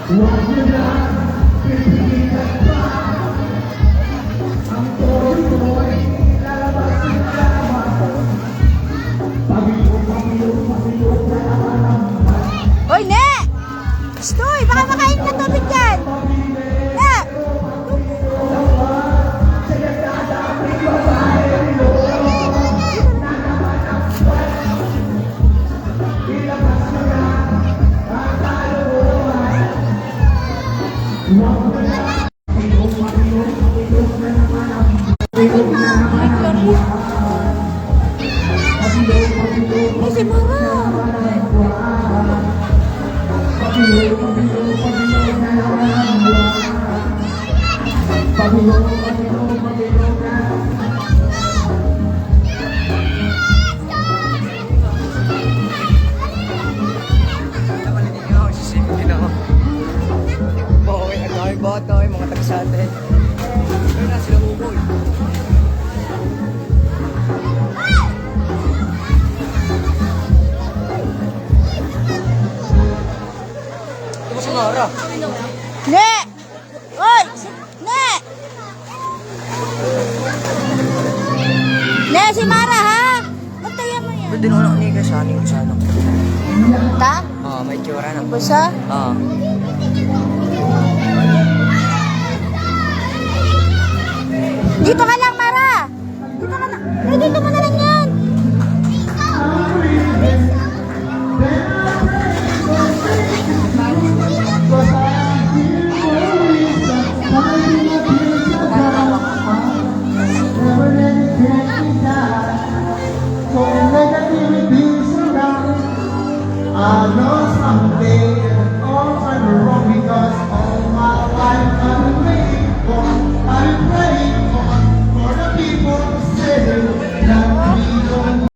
Hoy, Ne! Stoy, baka makain na tubig yan! Ne! Si Mara! Boto, mga tagsate. Ayun na, sila ukoy. Ito sa Mara. Ne! Hoy! Ne! Ne, si Mara, ha? Pagtayan mo yan. Pwede na ni guys, aning sana. Ta? Oo, may tsura na. Busa? Oo. Dito ka